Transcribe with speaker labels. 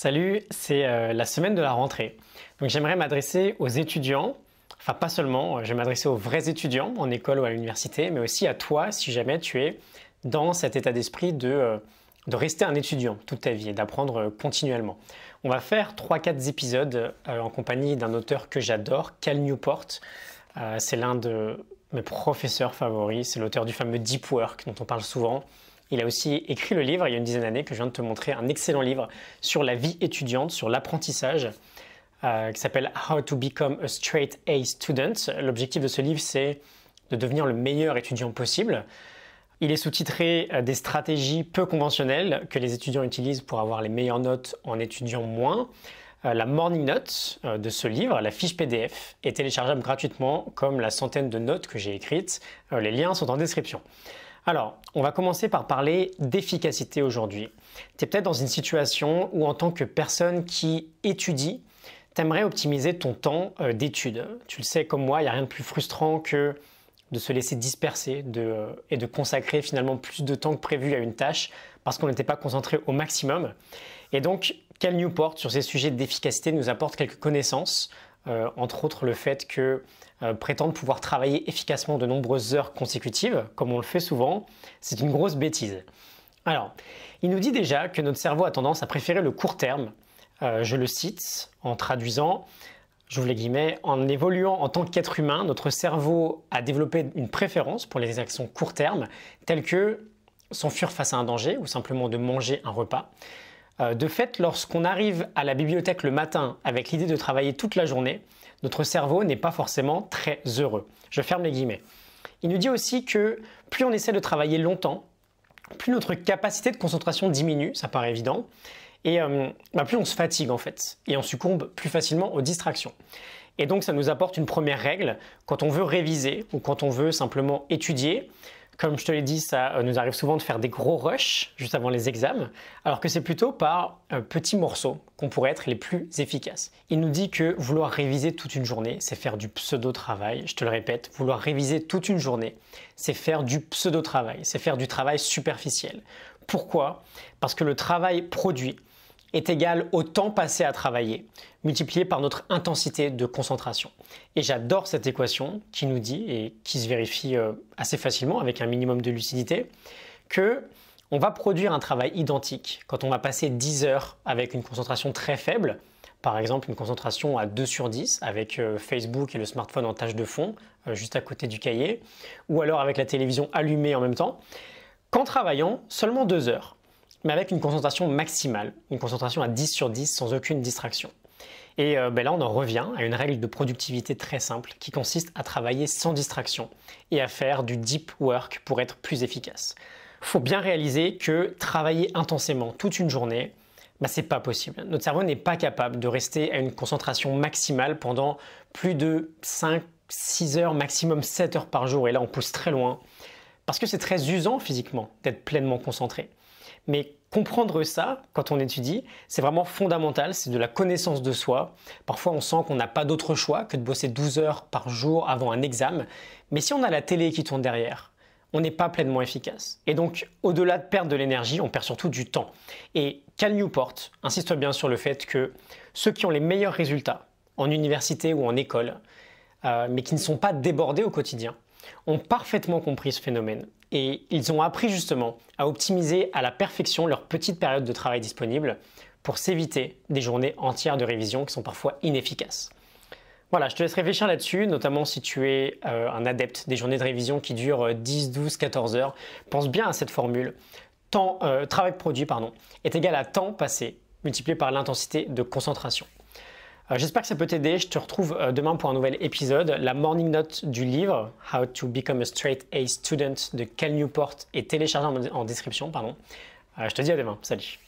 Speaker 1: Salut, c'est la semaine de la rentrée. Donc j'aimerais m'adresser aux étudiants, enfin pas seulement, je vais m'adresser aux vrais étudiants en école ou à l'université, mais aussi à toi si jamais tu es dans cet état d'esprit de rester un étudiant toute ta vie et d'apprendre continuellement. On va faire 3-4 épisodes en compagnie d'un auteur que j'adore, Cal Newport. C'est l'un de mes professeurs favoris, c'est l'auteur du fameux Deep Work dont on parle souvent. Il a aussi écrit le livre, il y a une dizaine d'années, que je viens de te montrer, un excellent livre sur la vie étudiante, sur l'apprentissage, qui s'appelle How to Become a Straight A Student. L'objectif de ce livre, c'est de devenir le meilleur étudiant possible. Il est sous-titré Des stratégies peu conventionnelles que les étudiants utilisent pour avoir les meilleures notes en étudiant moins. La morning note de ce livre, la fiche PDF, est téléchargeable gratuitement, comme la centaine de notes que j'ai écrites. Les liens sont en description. Alors, on va commencer par parler d'efficacité aujourd'hui. Tu es peut-être dans une situation où en tant que personne qui étudie, tu aimerais optimiser ton temps d'étude. Tu le sais comme moi, il n'y a rien de plus frustrant que de se laisser disperser et de consacrer finalement plus de temps que prévu à une tâche parce qu'on n'était pas concentré au maximum. Et donc, Cal Newport, sur ces sujets d'efficacité, nous apporte quelques connaissances, entre autres le fait que prétendre pouvoir travailler efficacement de nombreuses heures consécutives, comme on le fait souvent, c'est une grosse bêtise. Alors, il nous dit déjà que notre cerveau a tendance à préférer le court terme. Je le cite en traduisant, j'ouvre les guillemets, en évoluant en tant qu'être humain, notre cerveau a développé une préférence pour les actions court terme, telles que s'enfuir face à un danger ou simplement de manger un repas. De fait, lorsqu'on arrive à la bibliothèque le matin avec l'idée de travailler toute la journée, notre cerveau n'est pas forcément très heureux. Je ferme les guillemets. Il nous dit aussi que plus on essaie de travailler longtemps, plus notre capacité de concentration diminue, ça paraît évident, et plus on se fatigue en fait, et on succombe plus facilement aux distractions. Et donc ça nous apporte une première règle, quand on veut réviser ou quand on veut simplement étudier. Comme je te l'ai dit, ça nous arrive souvent de faire des gros rushs juste avant les examens, alors que c'est plutôt par petits morceaux qu'on pourrait être les plus efficaces. Il nous dit que vouloir réviser toute une journée, c'est faire du pseudo-travail. Je te le répète, vouloir réviser toute une journée, c'est faire du pseudo-travail, c'est faire du travail superficiel. Pourquoi? Parce que le travail produit est égal au temps passé à travailler, multiplié par notre intensité de concentration. Et j'adore cette équation qui nous dit, et qui se vérifie assez facilement avec un minimum de lucidité, que on va produire un travail identique quand on va passer 10 heures avec une concentration très faible, par exemple une concentration à 2/10 avec Facebook et le smartphone en tâche de fond, juste à côté du cahier, ou alors avec la télévision allumée en même temps, qu'en travaillant seulement 2 heures. Mais avec une concentration maximale, une concentration à 10/10 sans aucune distraction. Et là, on en revient à une règle de productivité très simple qui consiste à travailler sans distraction et à faire du deep work pour être plus efficace. Il faut bien réaliser que travailler intensément toute une journée, c'est pas possible. Notre cerveau n'est pas capable de rester à une concentration maximale pendant plus de 5-6 heures, maximum 7 heures par jour. Et là, on pousse très loin parce que c'est très usant physiquement d'être pleinement concentré. Mais comprendre ça, quand on étudie, c'est vraiment fondamental, c'est de la connaissance de soi. Parfois, on sent qu'on n'a pas d'autre choix que de bosser 12 heures par jour avant un examen. Mais si on a la télé qui tourne derrière, on n'est pas pleinement efficace. Et donc, au-delà de perdre de l'énergie, on perd surtout du temps. Et Cal Newport insiste bien sur le fait que ceux qui ont les meilleurs résultats en université ou en école, mais qui ne sont pas débordés au quotidien, ont parfaitement compris ce phénomène et ils ont appris justement à optimiser à la perfection leur petite période de travail disponible pour s'éviter des journées entières de révision qui sont parfois inefficaces. Voilà, je te laisse réfléchir là-dessus, notamment si tu es un adepte des journées de révision qui durent 10, 12, 14 heures. Pense bien à cette formule. Travail produit est égal à temps passé multiplié par l'intensité de concentration. J'espère que ça peut t'aider. Je te retrouve demain pour un nouvel épisode. La morning note du livre How to Become a Straight A Student de Cal Newport est téléchargée en description. Je te dis à demain. Salut.